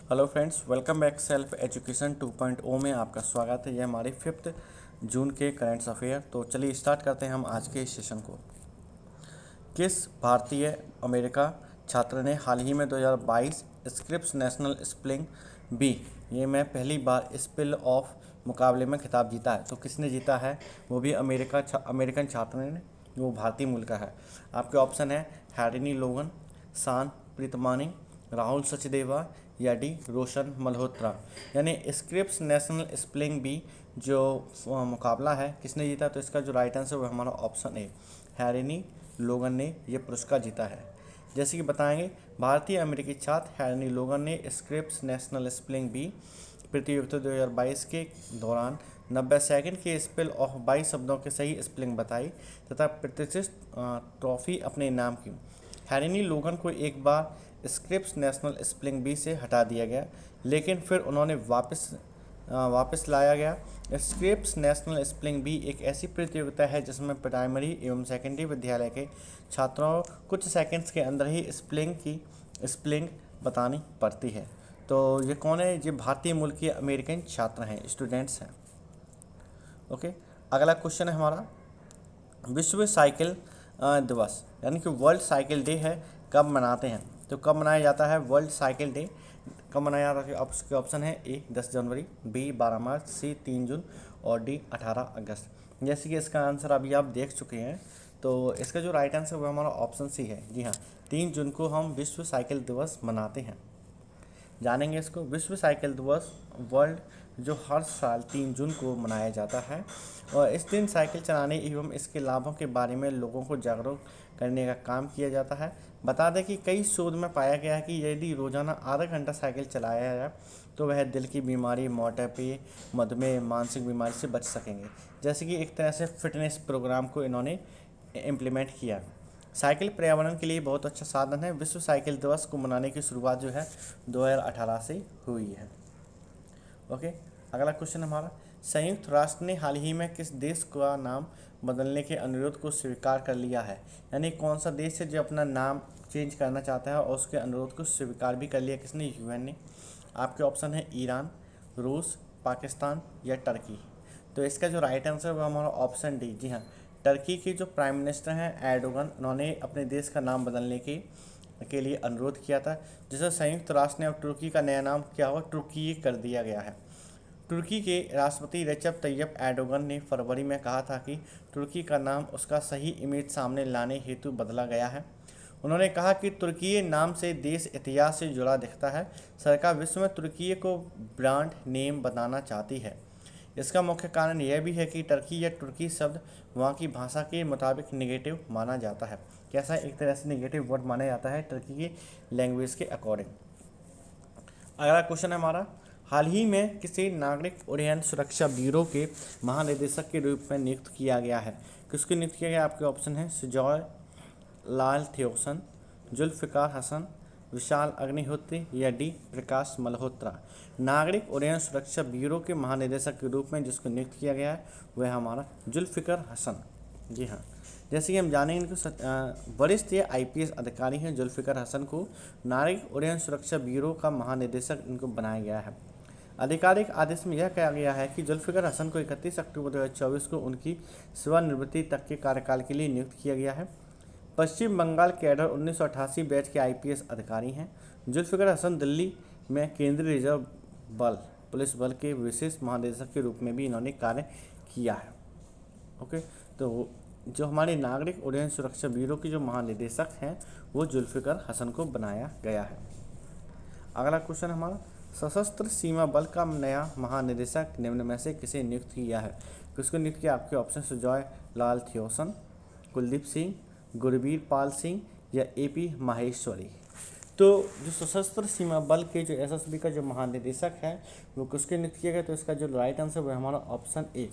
Hello friends, welcome back self education 2.0 में आपका स्वागत है। ये हमारे 5 जून के करंट्स अफेयर। तो चलिए स्टार्ट करते हैं हम आज के इस सेशन को। किस भारतीय अमेरिका छात्र ने हाल ही में 2022 स्क्रिप्स नेशनल स्प्लिंग बी ये में पहली बार स्पिल ऑफ मुकाबले में खिताब जीता है? तो किसने जीता है? वो भी अमेरिकन छात्र ने, वो भारतीय मूल का है। आपके ऑप्शन है हैरिनी लोगन, सान प्रीतमानी, राहुल सचदेवा या डी रोशन मल्होत्रा। यानी स्क्रिप्स नेशनल स्प्लिंग बी जो मुकाबला है किसने जीता? तो इसका जो राइट आंसर वो हमारा ऑप्शन ए हैरिनी लोगन ने यह पुरस्कार जीता है। जैसे कि बताएंगे, भारतीय अमेरिकी छात्र हैरिनी लोगन ने स्क्रिप्स नेशनल स्प्लिंग बी प्रतियोगिता 2022 के दौरान 90 सेकंड के स्पेल ऑफ 22 शब्दों के सही स्पेलिंग बताई तथा प्रतिष्ठित ट्रॉफी अपने नाम की। हैरिनी लोगन को एक बार स्क्रिप्स नेशनल स्पेलिंग बी से हटा दिया गया, लेकिन फिर उन्होंने वापस लाया गया। स्क्रिप्स नेशनल स्पेलिंग बी एक ऐसी प्रतियोगिता है जिसमें प्राइमरी एवं सेकेंडरी विद्यालय के छात्रों कुछ सेकंड्स के अंदर ही स्पेलिंग बतानी पड़ती है। तो ये कौन है? ये भारतीय मूल के अमेरिकन छात्र हैं, स्टूडेंट्स हैं। ओके, अगला क्वेश्चन है हमारा, विश्व साइकिल दिवस यानी कि वर्ल्ड साइकिल डे है, कब मनाते हैं? तो कब मनाया जाता है वर्ल्ड साइकिल डे? कब मनाया जाता है? आपके ऑप्शन है ए 10 जनवरी, बी 12 मार्च, सी 3 जून और डी 18 अगस्त। जैसे कि इसका आंसर अभी आप देख चुके हैं, तो इसका जो राइट आंसर वो हमारा ऑप्शन सी है। जी हाँ, 3 जून को हम विश्व साइकिल दिवस मनाते हैं। जानेंगे इसको। विश्व साइकिल दिवस वर्ल्ड जो हर साल 3 जून को मनाया जाता है और इस दिन साइकिल चलाने एवं इसके लाभों के बारे में लोगों को जागरूक करने का काम किया जाता है। बता दें कि कई शोध में पाया गया है कि यदि रोजाना आधा घंटा साइकिल चलाया जाए तो वह दिल की बीमारी, मोटापे, मधुमेह, मानसिक बीमारी से बच सकेंगे। जैसे कि एक तरह से फिटनेस प्रोग्राम को इन्होंने इम्प्लीमेंट किया। साइकिल पर्यावरण के लिए बहुत अच्छा साधन है। विश्व साइकिल दिवस को मनाने की शुरुआत जो है 2018 से हुई है। ओके, अगला क्वेश्चन हमारा, संयुक्त राष्ट्र ने हाल ही में किस देश का नाम बदलने के अनुरोध को स्वीकार कर लिया है? यानी कौन सा देश है जो अपना नाम चेंज करना चाहता है और उसके अनुरोध को स्वीकार भी कर लिया? किसने? यूएन ने। आपके ऑप्शन है ईरान, रूस, पाकिस्तान या टर्की। तो इसका जो राइट आंसर है वो हमारा ऑप्शन डी। जी हाँ, टर्की के जो प्राइम मिनिस्टर हैं एर्डोगन, उन्होंने अपने देश का नाम बदलने के लिए अनुरोध किया था, जिसे संयुक्त राष्ट्र ने अब तुर्की का नया नाम क्या हुआ? तुर्की कर दिया गया है। तुर्की के राष्ट्रपति रेचप तैयप एर्डोगन ने फरवरी में कहा था कि तुर्की का नाम उसका सही इमेज सामने लाने हेतु बदला गया है। उन्होंने कहा कि तुर्की नाम से देश इतिहास से जुड़ा दिखता है। सरकार विश्व में तुर्की को ब्रांड नेम बनाना चाहती है। इसका मुख्य कारण यह भी है कि टर्की या तुर्की शब्द वहाँ की भाषा के मुताबिक नेगेटिव माना जाता है। कैसा? एक तरह से नेगेटिव वर्ड माना जाता है टर्की की लैंग्वेज के अकॉर्डिंग। अगला क्वेश्चन है हमारा, हाल ही में किसी नागरिक उड्डयन सुरक्षा ब्यूरो के महानिदेशक के रूप में नियुक्त किया गया है? किसको नियुक्त किया गया? आपके ऑप्शन है सुजॉय लाल थियोसन, जुल्फ़िकार हसन, विशाल अग्निहोत्री या डी प्रकाश मल्होत्रा। नागरिक उड्डयन सुरक्षा ब्यूरो के महानिदेशक के रूप में जिसको नियुक्त किया गया है वह हमारा जुल्फ़िकार हसन। जी हाँ, जैसे कि हम जानेंगे इनको वरिष्ठ आईपीएस अधिकारी हैं जुल्फ़िकार हसन को नागरिक उड्डयन सुरक्षा ब्यूरो का महानिदेशक इनको बनाया गया है। आधिकारिक आदेश में यह कहा गया है कि जुल्फ़िकार हसन को 31 अक्टूबर 2024 को उनकी सेवानिवृत्ति तक के कार्यकाल के लिए नियुक्त किया गया है। पश्चिम बंगाल कैडर 1988 बैच के आईपीएस अधिकारी हैं। जुल्फ़िकार हसन दिल्ली में केंद्रीय रिजर्व बल पुलिस बल के विशेष महानिदेशक के रूप में भी इन्होंने कार्य किया है। ओके, तो जो हमारे नागरिक उड्डयन सुरक्षा ब्यूरो के जो महानिदेशक हैं वो जुल्फ़िकार हसन को बनाया गया है। अगला क्वेश्चन हमारा, सशस्त्र सीमा बल का नया महानिदेशक निम्न में से किसे नियुक्त किया है? किसको नियुक्त किया? आपके ऑप्शन सुजॉय लाल थियोसन, कुलदीप सिंह, गुरबीर पाल सिंह या एपी माहेश्वरी। तो जो सशस्त्र सीमा बल के जो एसएसबी का जो महानिदेशक है वो किसके नियुक्त किया गया? तो इसका जो राइट आंसर वो हमारा ऑप्शन ए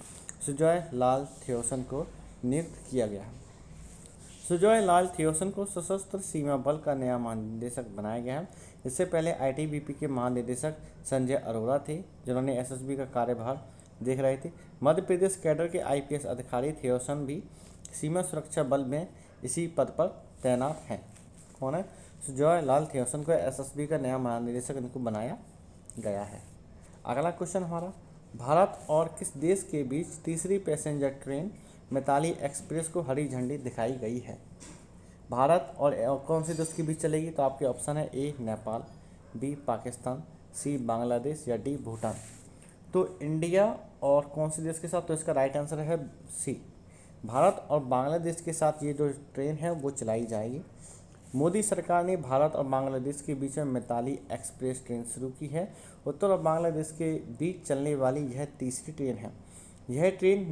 सुजॉय लाल थियोसन को नियुक्त किया गया है। सुजॉय लाल थियोसन को सशस्त्र सीमा बल का नया महानिदेशक बनाया गया है। इससे पहले आईटीबीपी के महानिदेशक संजय अरोड़ा थे, जिन्होंने एसएसबी का कार्यभार देख रहे थे। मध्य प्रदेश कैडर के आईपीएस अधिकारी थियोसन भी सीमा सुरक्षा बल में इसी पद पर तैनात हैं। कौन है? सुजॉय लाल थियोसन को एसएसबी का नया महानिदेशक इनको बनाया गया है। अगला क्वेश्चन हमारा, भारत और किस देश के बीच तीसरी पैसेंजर ट्रेन मिताली एक्सप्रेस को हरी झंडी दिखाई गई है? भारत और कौन से देश के बीच चलेगी? तो आपके ऑप्शन है ए नेपाल, बी पाकिस्तान, सी बांग्लादेश या डी भूटान। तो इंडिया और कौन से देश के साथ? तो इसका राइट आंसर है सी, भारत और बांग्लादेश के साथ ये जो ट्रेन है वो चलाई जाएगी। मोदी सरकार ने भारत और बांग्लादेश के बीच में मिताली एक्सप्रेस ट्रेन शुरू की है। उत्तर और बांग्लादेश के बीच चलने वाली यह तीसरी ट्रेन है। यह ट्रेन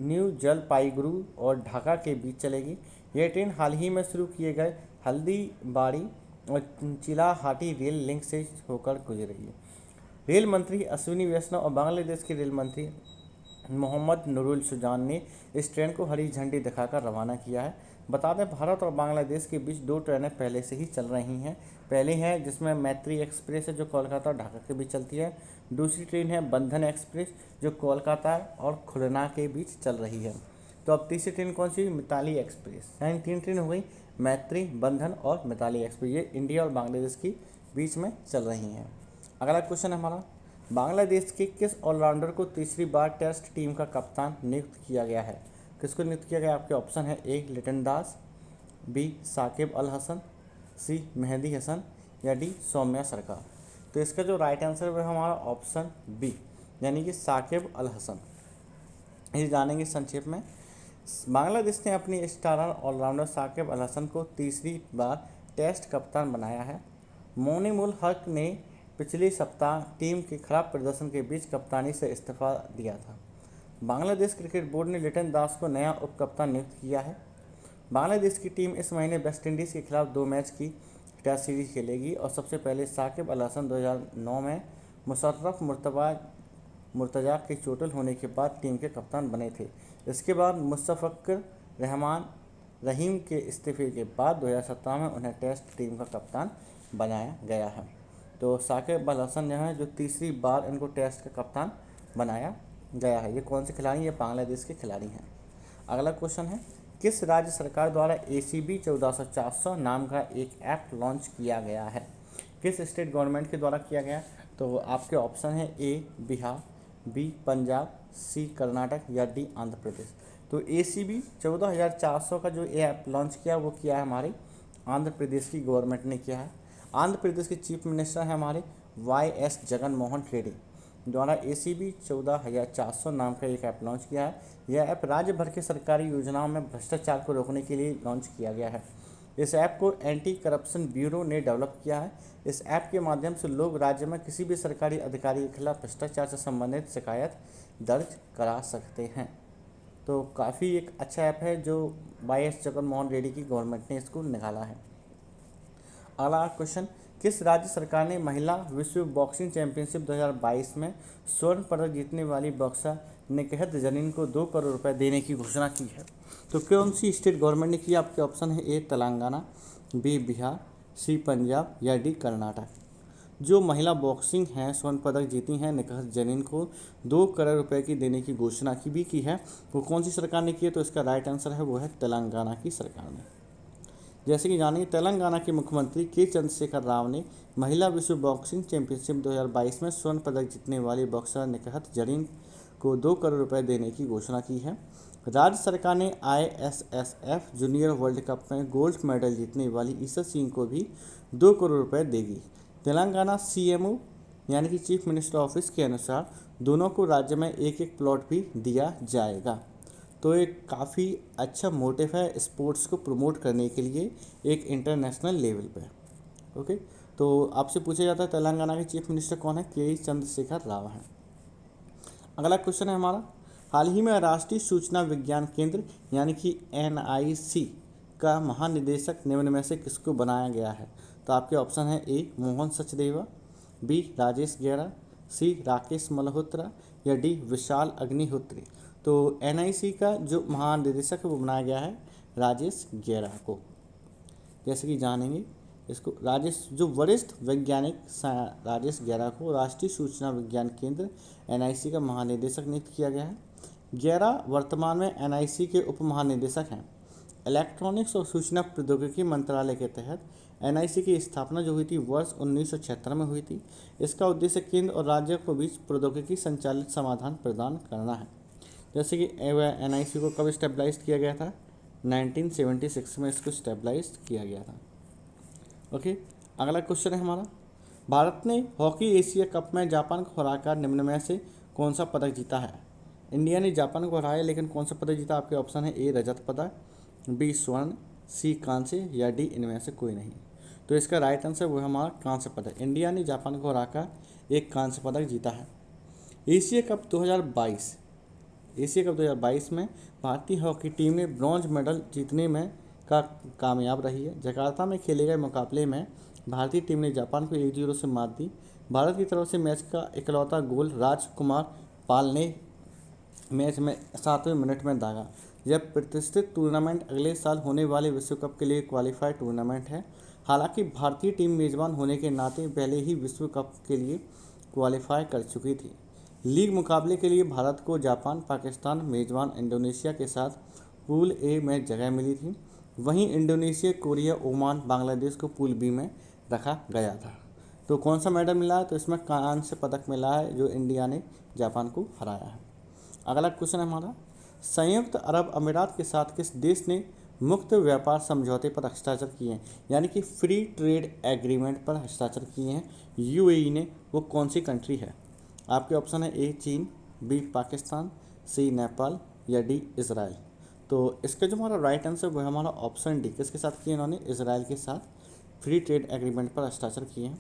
न्यू जलपाईगुड़ू और ढाका के बीच चलेगी। यह ट्रेन हाल ही में शुरू किए गए हल्दीबाड़ी और चिलाहाटी रेल लिंक से होकर गुजर रही है। रेल मंत्री अश्विनी वैष्णव और बांग्लादेश के रेल मंत्री मोहम्मद नूरुल सुजान ने इस ट्रेन को हरी झंडी दिखाकर रवाना किया है। बता दें, भारत और बांग्लादेश के बीच दो ट्रेनें पहले से ही चल रही हैं। पहली है जिसमें मैत्री एक्सप्रेस है जो कोलकाता और ढाका के बीच चलती है। दूसरी ट्रेन है बंधन एक्सप्रेस जो कोलकाता और खुलना के बीच चल रही है। तो अब तीसरी ट्रेन कौन सी? मिताली एक्सप्रेस। यानी तीन ट्रेन हो गई, मैत्री, बंधन और मिताली एक्सप्रेस। ये इंडिया और बांग्लादेश के बीच में चल रही हैं। अगला क्वेश्चन है हमारा, बांग्लादेश के किस ऑलराउंडर को तीसरी बार टेस्ट टीम का कप्तान नियुक्त किया गया है? किसको नियुक्त किया गया? आपके ऑप्शन है ए लिटन दास, बी साकिब अल हसन, सी मेहदी हसन या डी सौम्या सरकार। तो इसका जो राइट आंसर है हमारा ऑप्शन बी, यानी कि साकिब अल हसन। ये जानेंगे संक्षेप में। बांग्लादेश ने अपनी स्टार ऑलराउंडर साकिब अल हसन को तीसरी बार टेस्ट कप्तान बनाया है। मोनिमुल हक ने पिछले सप्ताह टीम के खराब प्रदर्शन के बीच कप्तानी से इस्तीफा दिया था। बांग्लादेश क्रिकेट बोर्ड ने लिटन दास को नया उप कप्तान नियुक्त किया है। बांग्लादेश की टीम इस महीने वेस्टइंडीज़ के खिलाफ 2 मैच की टेस्ट सीरीज खेलेगी और सबसे पहले साकिब अल हसन 2009 में मुशर्रफ मुर्तज़ा के चोटिल होने के बाद टीम के कप्तान बने थे। इसके बाद मुशफ़िकुर रहमान रहीम के इस्तीफे के बाद 2017 में उन्हें टेस्ट टीम का कप्तान बनाया गया है। तो साकिब अल हसन जो है जो तीसरी बार इनको टेस्ट का कप्तान बनाया गया है। ये कौन से खिलाड़ी? ये बांग्लादेश के खिलाड़ी हैं। अगला क्वेश्चन है, किस राज्य सरकार द्वारा ACB 1400 नाम का एक ऐप लॉन्च किया गया है? किस स्टेट गवर्नमेंट के द्वारा किया गया? तो आपके ऑप्शन है ए बिहार, बी पंजाब, सी कर्नाटक या डी आंध्र प्रदेश। तो ACB 14,400 का जो ऐप लॉन्च किया वो किया है हमारे आंध्र प्रदेश की गवर्नमेंट ने किया है। आंध्र प्रदेश के चीफ मिनिस्टर हैं हमारे YS जगन मोहन रेड्डी द्वारा ACB 14,400 नाम का एक ऐप लॉन्च किया है। यह ऐप राज्य भर के सरकारी योजनाओं में भ्रष्टाचार को रोकने के लिए लॉन्च किया गया है। इस ऐप को एंटी करप्शन ब्यूरो ने डेवलप किया है। इस ऐप के माध्यम से लोग राज्य में किसी भी सरकारी अधिकारी के खिलाफ भ्रष्टाचार से संबंधित शिकायत दर्ज करा सकते हैं। तो काफ़ी एक अच्छा ऐप है जो YS जगन मोहन रेड्डी की गवर्नमेंट ने इसको निकाला है। अगला क्वेश्चन, किस राज्य सरकार ने महिला विश्व बॉक्सिंग चैंपियनशिप 2022 में स्वर्ण पदक जीतने वाली बॉक्सर निकहत जरीन को 2 करोड़ रुपए देने की घोषणा की है? तो कौन सी स्टेट गवर्नमेंट ने की? आपके ऑप्शन है ए तेलंगाना, बी बिहार, सी पंजाब या डी कर्नाटक। जो महिला बॉक्सिंग हैं स्वर्ण पदक जीती हैं निकहत जरीन को 2 करोड़ रुपए की देने की घोषणा की है, वो कौन सी सरकार ने की है? तो इसका राइट आंसर है वो है तेलंगाना की सरकार ने। जैसे कि जानिए, तेलंगाना के मुख्यमंत्री के चंद्रशेखर राव ने महिला विश्व बॉक्सिंग चैंपियनशिप 2022 में स्वर्ण पदक जीतने वाली बॉक्सर निकहत जरीन को 2 करोड़ रुपए देने की घोषणा की है। राज्य सरकार ने ISSF जूनियर वर्ल्ड कप में गोल्ड मेडल जीतने वाली ईशा सिंह को भी 2 करोड़ रुपए देगी। तेलंगाना CMO यानी कि चीफ मिनिस्टर ऑफिस के अनुसार दोनों को राज्य में एक एक प्लॉट भी दिया जाएगा। तो एक काफ़ी अच्छा मोटिव है स्पोर्ट्स को प्रमोट करने के लिए एक इंटरनेशनल लेवल पे। ओके, तो आपसे पूछा जाता है तेलंगाना के चीफ मिनिस्टर कौन है? के चंद्रशेखर राव हैं। अगला क्वेश्चन है हमारा, हाल ही में राष्ट्रीय सूचना विज्ञान केंद्र यानी कि NIC का महानिदेशक निम्न में से किसको बनाया गया है? तो आपके ऑप्शन है ए मोहन सचदेवा, बी राजेश गेरा, सी राकेश मल्होत्रा या डी विशाल अग्निहोत्री। तो NIC का जो महानिदेशक है वो बनाया गया है राजेश गेरा को। जैसे कि जानेंगे इसको, जो वरिष्ठ वैज्ञानिक राजेश गेरा को राष्ट्रीय सूचना विज्ञान केंद्र NIC का महानिदेशक नियुक्त किया गया है। गेरा वर्तमान में NIC के उप महानिदेशक हैं। इलेक्ट्रॉनिक्स और सूचना प्रौद्योगिकी मंत्रालय के तहत एनआईसी की स्थापना जो हुई थी वर्ष 1976 में हुई थी। इसका उद्देश्य केंद्र और राज्य को बीच प्रौद्योगिकी संचालित समाधान प्रदान करना है। जैसे कि एनआईसी को कब स्टेबलाइज किया गया था, 1976 में इसको स्टेबलाइज किया गया था। ओके, अगला क्वेश्चन है हमारा, भारत ने हॉकी एशिया कप में जापान को हराकर निम्न में से कौन सा पदक जीता है। इंडिया ने जापान को हराया, लेकिन कौन सा पदक जीता? आपके ऑप्शन है ए रजत पदक, बी स्वर्ण, सी कांस्य या डी इनमें से कोई नहीं। तो इसका राइट आंसर वो है हमारा कांस्य पदक। इंडिया ने जापान को हराकर एक कांस्य पदक जीता है। एशिया कप 2022 में भारतीय हॉकी टीम ने ब्रॉन्ज मेडल जीतने में कामयाब रही है। जकार्ता में खेले गए मुकाबले में भारतीय टीम ने जापान को 1-0 से मात दी। भारत की तरफ से मैच का इकलौता गोल राजकुमार पाल ने मैच में 7वें मिनट में दागा। यह प्रतिष्ठित टूर्नामेंट अगले साल होने वाले विश्व कप के लिए क्वालिफाइड टूर्नामेंट है। हालांकि भारतीय टीम मेजबान होने के नाते पहले ही विश्व कप के लिए क्वालिफाई कर चुकी थी। लीग मुकाबले के लिए भारत को जापान, पाकिस्तान, मेजबान इंडोनेशिया के साथ पूल ए में जगह मिली थी। वहीं इंडोनेशिया, कोरिया, ओमान, बांग्लादेश को पूल बी में रखा गया था। तो कौन सा मेडल मिला है? तो इसमें कांस्य पदक मिला है, जो इंडिया ने जापान को हराया है। अगला क्वेश्चन है हमारा, संयुक्त अरब अमीरात के साथ किस देश ने मुक्त व्यापार समझौते पर हस्ताक्षर किए हैं, यानी कि फ्री ट्रेड एग्रीमेंट पर हस्ताक्षर किए हैं यूएई ने? वो कौन सी कंट्री है? आपके ऑप्शन है ए चीन, बी पाकिस्तान, सी नेपाल या डी इजराइल। तो इसका जो हमारा राइट आंसर वो है हमारा ऑप्शन डी। किसके साथ किए इन्होंने? इजराइल के साथ फ्री ट्रेड एग्रीमेंट पर हस्ताक्षर किए हैं।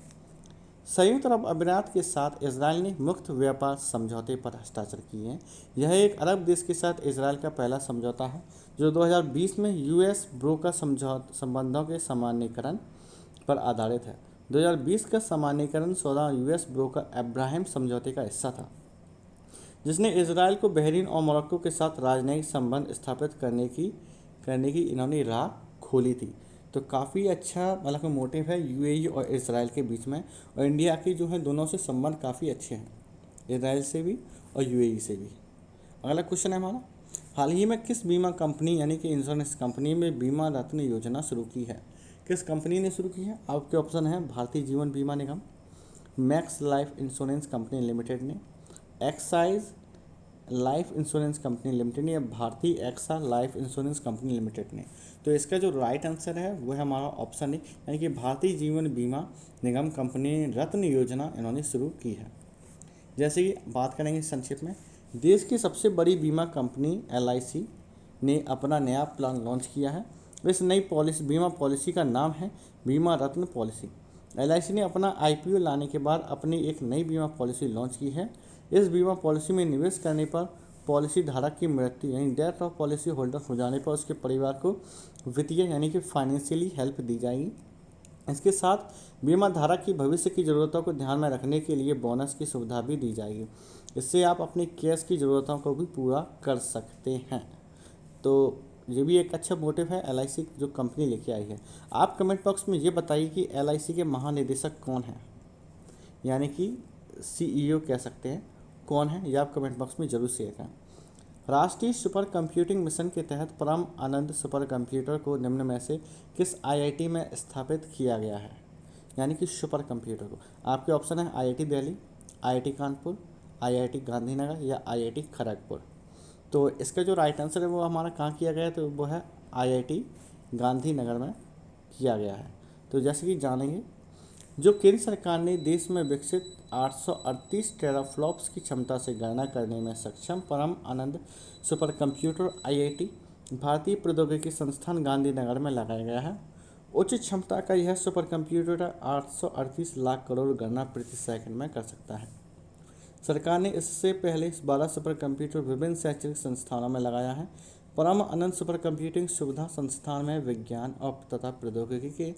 संयुक्त अरब अमीरात के साथ इजराइल ने मुक्त व्यापार समझौते पर हस्ताक्षर किए हैं। यह एक अरब देश के साथ इजराइल का पहला समझौता है जो 2020 में यूएस ब्रोकर संबंधों के सामान्यीकरण पर आधारित है। 2020 का सामान्यीकरण सौदा यूएस ब्रोकर अब्राहम समझौते का हिस्सा था, जिसने इजराइल को बहरीन और मोरक्को के साथ राजनयिक संबंध स्थापित करने की इन्होंने राह खोली थी। तो काफ़ी अच्छा मतलब मोटिव है यूएई और इजराइल के बीच में, और इंडिया की जो है दोनों से संबंध काफ़ी अच्छे हैं, इजराइल से भी और यूएई से भी। अगला क्वेश्चन है हमारा, हाल ही में किस बीमा कंपनी यानी कि इंश्योरेंस कंपनी में बीमा रत्न योजना शुरू की है? किस कंपनी ने शुरू की है? आपके ऑप्शन है Bharatiya Jeevan Bima Nigam, Max life insurance company limited ने, Exide life insurance company limited ने, या Bharti AXA life insurance company limited ने। तो इसका जो राइट आंसर है वो है हमारा ऑप्शन ए, यानी कि भारतीय जीवन बीमा निगम कंपनी ने रत्न योजना इन्होंने शुरू की है। जैसे कि बात करेंगे संक्षिप्त में, देश की सबसे बड़ी बीमा कंपनी एलआईसी ने अपना नया प्लान लॉन्च किया है। इस नई बीमा पॉलिसी का नाम है बीमा रत्न पॉलिसी। एलआईसी ने अपना आईपीओ लाने के बाद अपनी एक नई बीमा पॉलिसी लॉन्च की है। इस बीमा पॉलिसी में निवेश करने पर पॉलिसी धारक की मृत्यु यानी डेथ ऑफ पॉलिसी होल्डर हो जाने पर उसके परिवार को वित्तीय यानी कि फाइनेंशियली हेल्प दी जाएगी। इसके साथ बीमा धारक की भविष्य की ज़रूरतों को ध्यान में रखने के लिए बोनस की सुविधा भी दी जाएगी। इससे आप अपनी कैश की ज़रूरतों को भी पूरा कर सकते हैं। तो ये भी एक अच्छा मोटिव है एलआईसी जो कंपनी लेके आई है। आप कमेंट बॉक्स में ये बताइए कि एलआईसी के महानिदेशक कौन हैं, यानी कि सीईओ कह सकते हैं, कौन है, यह आप कमेंट बॉक्स में जरूर शेयर करें। राष्ट्रीय सुपर कंप्यूटिंग मिशन के तहत परम आनंद सुपर कंप्यूटर को निम्न में से किस आईआईटी में स्थापित किया गया है, यानी कि सुपर कंप्यूटर को? आपके ऑप्शन है IIT Delhi, IIT Kanpur, IIT Gandhinagar या आईआईटी खड़गपुर। तो इसका जो राइट आंसर है वो हमारा कहाँ किया गया है? तो वो है आईआईटी गांधीनगर में किया गया है। तो जैसे कि जानेंगे, जो केंद्र सरकार ने देश में विकसित 838 टेराफ्लॉप्स की क्षमता से गणना करने में सक्षम परम आनंद सुपर कंप्यूटर आईआईटी भारतीय प्रौद्योगिकी संस्थान गांधीनगर में लगाया गया है। उच्च क्षमता का यह सुपर कंप्यूटर 838 लाख करोड़ गणना प्रति सेकंड में कर सकता है। सरकार ने इससे पहले 12 सुपर कंप्यूटर विभिन्न शैक्षणिक संस्थानों में लगाया है। परम आनंद सुपर कंप्यूटिंग सुविधा संस्थान में विज्ञान और तथा प्रौद्योगिकी के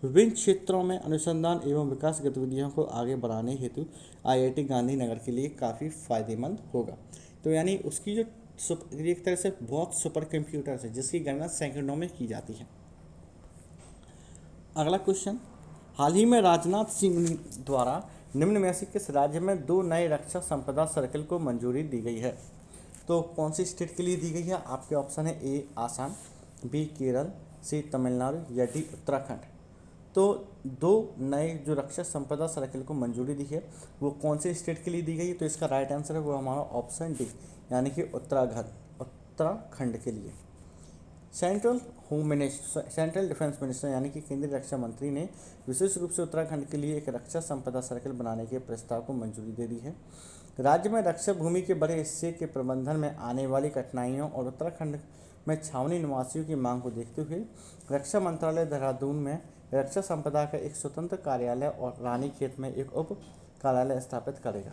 विभिन्न क्षेत्रों में अनुसंधान एवं विकास गतिविधियों को आगे बढ़ाने हेतु आईआईटी गांधीनगर के लिए काफ़ी फायदेमंद होगा। तो यानी उसकी जो एक तरह से बहुत सुपर कंप्यूटर्स है जिसकी गणना सेकंडों में की जाती है। अगला क्वेश्चन, हाल ही में राजनाथ सिंह द्वारा निम्न में से किस राज्य में 2 नए रक्षा संपदा सर्कल को मंजूरी दी गई है? तो कौन सी स्टेट के लिए दी गई है? आपके ऑप्शन है ए आसाम, बी केरल, सी तमिलनाडु या डी उत्तराखंड। तो दो नए जो रक्षा संपदा सर्कल को मंजूरी दी है वो कौन से स्टेट के लिए दी गई है, तो इसका राइट आंसर है वो हमारा ऑप्शन डी यानी कि उत्तराखंड के लिए। सेंट्रल डिफेंस मिनिस्टर यानी कि केंद्रीय रक्षा मंत्री ने विशेष रूप से उत्तराखंड के लिए एक रक्षा संपदा सर्कल बनाने के प्रस्ताव को मंजूरी दे दी है। राज्य में रक्षा भूमि के बड़े हिस्से के प्रबंधन में आने वाली कठिनाइयों और उत्तराखंड में छावनी निवासियों की मांग को देखते हुए रक्षा मंत्रालय देहरादून में रक्षा संपदा का एक स्वतंत्र कार्यालय और रानीखेत में एक उप कार्यालय स्थापित करेगा।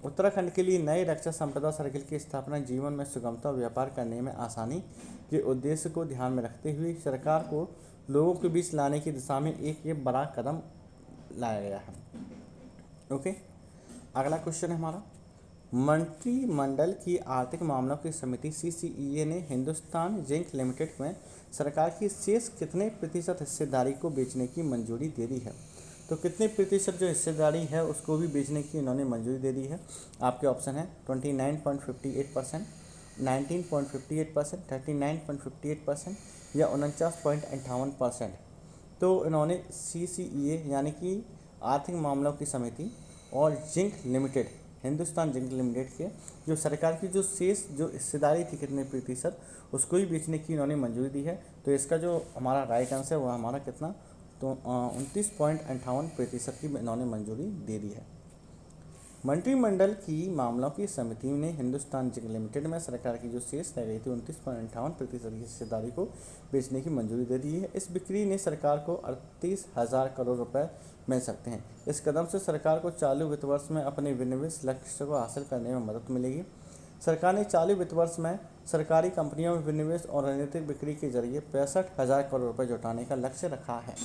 उत्तराखंड के लिए नए रक्षा संपदा सर्कल की स्थापना जीवन में सुगमता और व्यापार करने में आसानी के उद्देश्य को ध्यान में रखते हुए सरकार को लोगों के बीच लाने की दिशा में एक ये बड़ा कदम लाया गया है। ओके, अगला क्वेश्चन है हमारा, मंत्रिमंडल की आर्थिक मामलों की समिति CCEA ने हिंदुस्तान जिंक लिमिटेड में सरकार की शेष कितने प्रतिशत हिस्सेदारी को बेचने की मंजूरी दे दी है। तो कितने प्रतिशत जो हिस्सेदारी है उसको भी बेचने की इन्होंने मंजूरी दे दी है। आपके ऑप्शन है 29.58%, 19.58%, 39.58% या 49.58%। तो इन्होंने CCEA यानी कि आर्थिक मामलों की समिति और zinc limited, Hindustan zinc limited के जो सरकार की जो शेष जो हिस्सेदारी थी कितने प्रतिशत उसको ही बेचने की इन्होंने मंजूरी दी है। तो इसका जो हमारा राइट आंसर है वो हमारा कितना, तो 29.58% की इन्होंने मंजूरी दे दी है। मंत्रिमंडल की मामलों की समिति ने हिंदुस्तान जिंक लिमिटेड में सरकार की जो शेष रह गई थी 29.58% की हिस्सेदारी को बेचने की मंजूरी दे दी है। इस बिक्री ने सरकार को 38,000 करोड़ रुपए मिल सकते हैं। इस कदम से सरकार को चालू वित्त वर्ष में अपने विनिवेश लक्ष्य को हासिल करने में मदद मिलेगी। सरकार ने चालू वित्त वर्ष में सरकारी कंपनियों में विनिवेश और रणनीतिक बिक्री के जरिए 65,000 करोड़ रुपये जुटाने का लक्ष्य रखा है।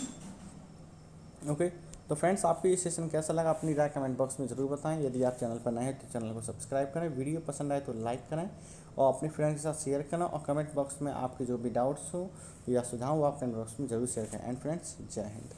ओके, तो फ्रेंड्स आपको ये सेशन कैसा लगा अपनी राय कमेंट बॉक्स में ज़रूर बताएं। यदि आप चैनल पर नए हैं तो चैनल को सब्सक्राइब करें, वीडियो पसंद आए तो लाइक करें और अपने फ्रेंड्स के साथ शेयर करें और कमेंट बॉक्स में आपके जो भी डाउट्स हो या सुझाव हो आप कमेंट बॉक्स में जरूर शेयर करें। एंड फ्रेंड्स, जय हिंद।